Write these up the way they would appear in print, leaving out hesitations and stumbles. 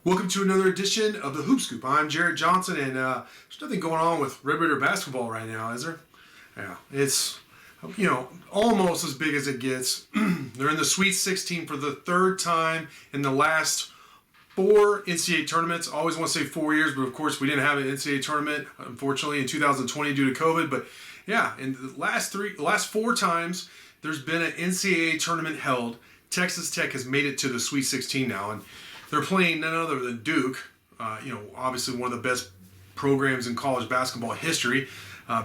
Welcome to another edition of the Hoop Scoop. I'm Jarret Johnson, and there's nothing going on with Red Raider basketball right now, is there? Yeah, it's almost as big as it gets. They're in the Sweet 16 for the third time in the last four NCAA tournaments. I always want to say 4 years, but of course we didn't have an NCAA tournament, unfortunately, in 2020 due to COVID. But yeah, in the last four times there's been an NCAA tournament held. Texas Tech has made it to the Sweet 16 now, and they're playing none other than Duke. Obviously one of the best programs in college basketball history,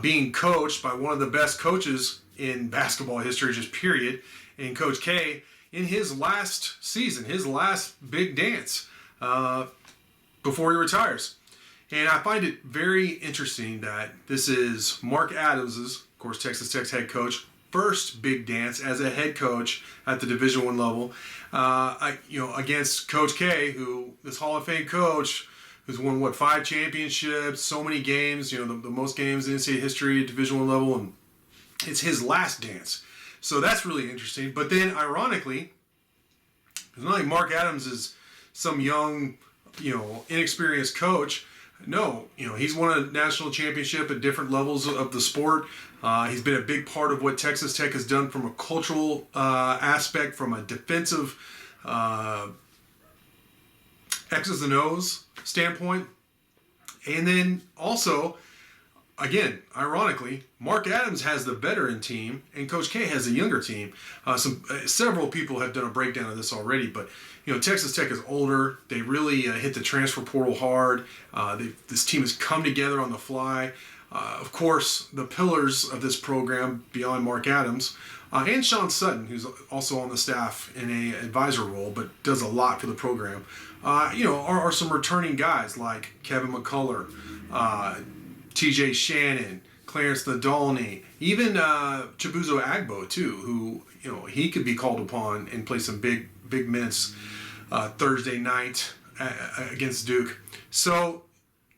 being coached by one of the best coaches in basketball history, just period, in Coach K, in his last season, his last big dance before he retires. And I find it very interesting that this is Mark Adams's, of course, Texas Tech's head coach, first big dance as a head coach at the Division I level, against Coach K, who this Hall of Fame coach, who's won 5 championships, so many games, the most games in NCAA history at Division I level, and it's his last dance. So that's really interesting. But then, ironically, it's not like Mark Adams is some young, inexperienced coach. No, he's won a national championship at different levels of the sport. He's been a big part of what Texas Tech has done from a cultural aspect, from a defensive X's and O's standpoint. And then also, again, ironically, Mark Adams has the veteran team and Coach K has the younger team. Several people have done a breakdown of this already, but Texas Tech is older. They really hit the transfer portal hard. This team has come together on the fly. Of course, the pillars of this program, beyond Mark Adams, and Sean Sutton, who's also on the staff in a advisor role, but does a lot for the program, are some returning guys like Kevin McCullough, TJ Shannon, Clarence Nadolny, even Chibuzo Agbo too, who he could be called upon and play some big minutes Thursday night against Duke. So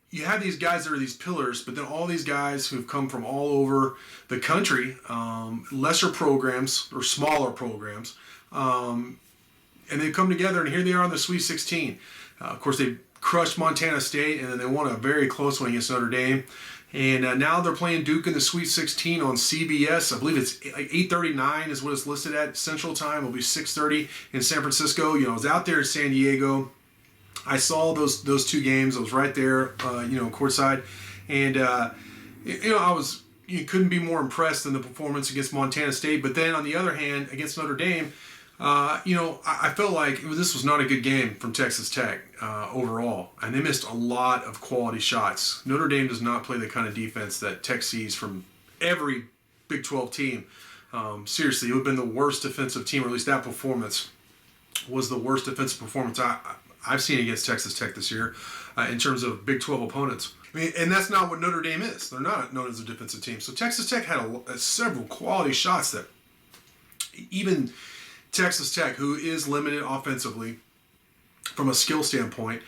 you have these guys that are these pillars, but then all these guys who've come from all over the country, lesser programs or smaller programs, and they've come together, and here they are in the Sweet 16. Of course, they crushed Montana State, and then they won a very close one against Notre Dame. And now they're playing Duke in the Sweet 16 on CBS. I believe it's like 8:39 is what it's listed at Central Time. It'll be 6:30 in San Francisco. I was out there in San Diego. I saw those two games. I was right there, courtside, and you couldn't be more impressed than the performance against Montana State. But then on the other hand, against Notre Dame, I felt like this was not a good game from Texas Tech overall, and they missed a lot of quality shots. Notre Dame does not play the kind of defense that Tech sees from every Big 12 team. Seriously, it would have been the worst defensive team, or at least that performance was the worst defensive performance I've seen against Texas Tech this year in terms of Big 12 opponents. And that's not what Notre Dame is. They're not known as a defensive team. So Texas Tech had several quality shots that even Texas Tech, who is limited offensively from a skill standpoint,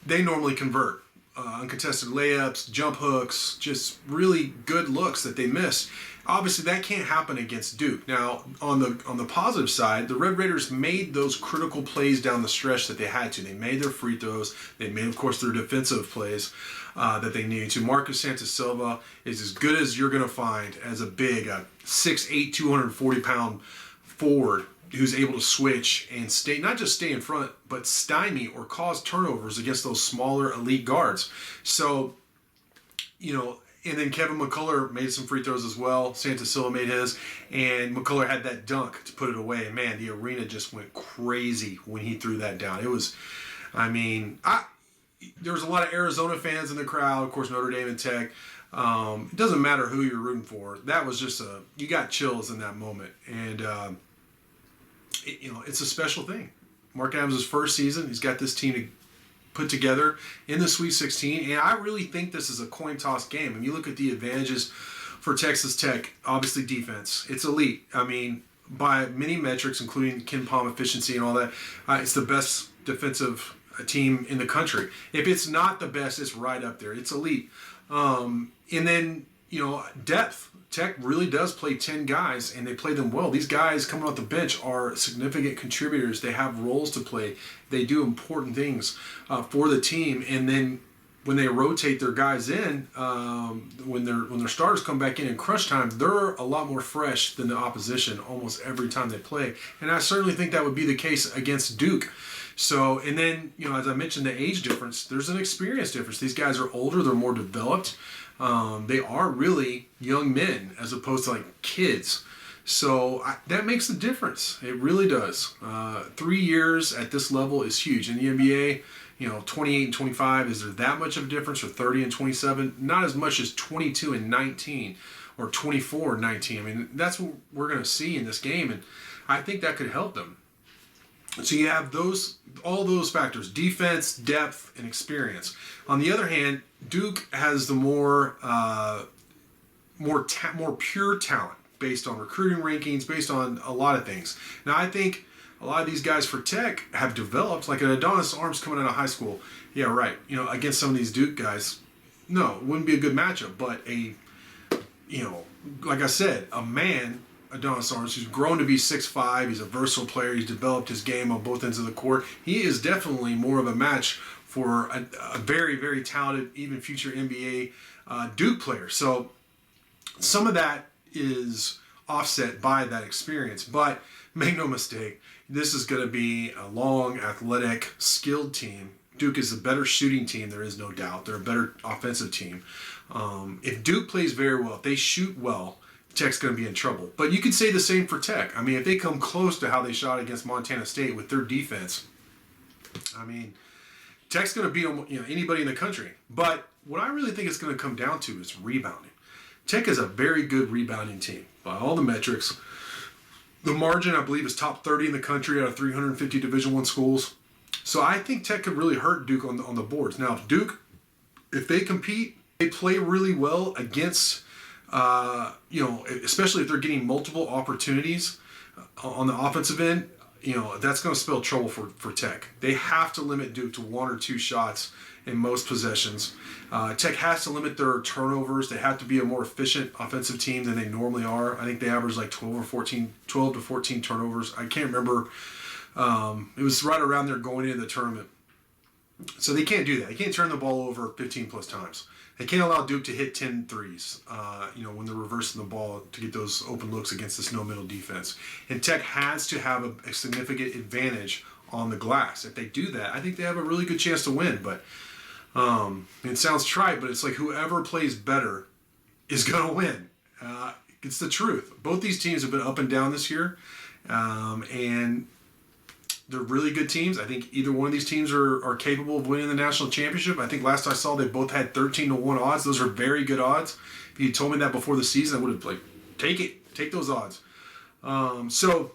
they normally convert. Uncontested layups, jump hooks, just really good looks that they miss. Obviously, that can't happen against Duke. Now, on the positive side, the Red Raiders made those critical plays down the stretch that they had to. They made their free throws. They made, of course, their defensive plays that they needed to. Marcus Santos-Silva is as good as you're going to find as a big, 6'8", 240-pound forward who's able to switch and not just stay in front, but stymie or cause turnovers against those smaller elite guards. So, and then Kevin McCullough made some free throws as well. Santos-Silva made his, and McCullough had that dunk to put it away. And man, the arena just went crazy when he threw that down. It was, there was a lot of Arizona fans in the crowd, of course, Notre Dame and Tech. It doesn't matter who you're rooting for. That was just you got chills in that moment. And, it's a special thing. Mark Adams' first season, he's got this team put together in the Sweet 16, and I really think this is a coin toss game. And you look at the advantages for Texas Tech, obviously defense. It's elite. By many metrics, including Ken Palm efficiency and all that, it's the best defensive team in the country. If it's not the best, it's right up there. It's elite. And then, depth. Tech really does play 10 guys, and they play them well. These guys coming off the bench are significant contributors. They have roles to play. They do important things for the team. And then when they rotate their guys in, when their starters come back in crunch time, they're a lot more fresh than the opposition almost every time they play. And I certainly think that would be the case against Duke. So, and then, as I mentioned, the age difference, there's an experience difference. These guys are older, they're more developed. They are really young men as opposed to like kids. So that makes the difference. It really does. 3 years at this level is huge. In the NBA, 28 and 25, is there that much of a difference? Or 30 and 27? Not as much as 22 and 19 or 24 and 19. I mean, that's what we're going to see in this game, and I think that could help them. So you have all those factors: defense, depth, and experience. On the other hand, Duke has the more pure talent based on recruiting rankings, based on a lot of things. Now, I think a lot of these guys for Tech have developed, like an Adonis Arms coming out of high school. Yeah, right. Against some of these Duke guys, no, it wouldn't be a good matchup. But like I said, a man, Adonis Arms, who's grown to be 6'5", he's a versatile player, he's developed his game on both ends of the court. He is definitely more of a match for a very, very talented, even future NBA Duke player. So some of that is offset by that experience. But make no mistake, this is going to be a long, athletic, skilled team. Duke is a better shooting team, there is no doubt. They're a better offensive team. If Duke plays very well, if they shoot well, Tech's going to be in trouble. But you could say the same for Tech. I mean, if they come close to how they shot against Montana State with their defense, I mean, Tech's going to beat anybody in the country. But what I really think it's going to come down to is rebounding. Tech is a very good rebounding team by all the metrics. The margin, I believe, is top 30 in the country out of 350 Division I schools. So I think Tech could really hurt Duke on the boards. Now, if they compete, they play really well against, especially if they're getting multiple opportunities on the offensive end, that's going to spell trouble for Tech. They have to limit Duke to 1 or 2 shots in most possessions. Tech has to limit their turnovers. They have to be a more efficient offensive team than they normally are. I think they average like 12 to 14 turnovers. I can't remember. It was right around there going into the tournament. So they can't do that. They can't turn the ball over 15 plus times. They can't allow Duke to hit 10 threes, when they're reversing the ball to get those open looks against this no-middle defense. And Tech has to have a significant advantage on the glass. If they do that, I think they have a really good chance to win. But it sounds trite, but it's like whoever plays better is going to win. It's the truth. Both these teams have been up and down this year, and they're really good teams. I think either one of these teams are capable of winning the national championship. I think last I saw, they both had 13-1 odds. Those are very good odds. If you told me that before the season, I would have take those odds. So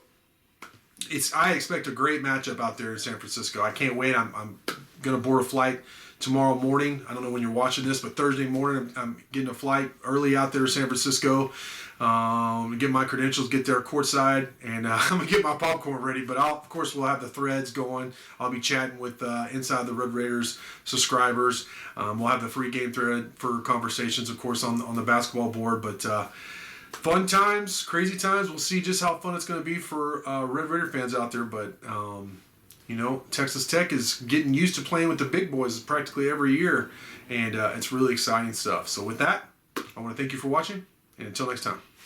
I expect a great matchup out there in San Francisco. I can't wait. I'm going to board a flight tomorrow morning. I don't know when you're watching this, but Thursday morning I'm getting a flight early out there to San Francisco. Get my credentials, get there courtside, and I'm going to get my popcorn ready. But of course, we'll have the threads going. I'll be chatting with Inside the Red Raiders subscribers. We'll have the free game thread for conversations, of course, on the basketball board. But fun times, crazy times. We'll see just how fun it's going to be for Red Raider fans out there. But Texas Tech is getting used to playing with the big boys practically every year, and it's really exciting stuff. So with that, I want to thank you for watching, and until next time.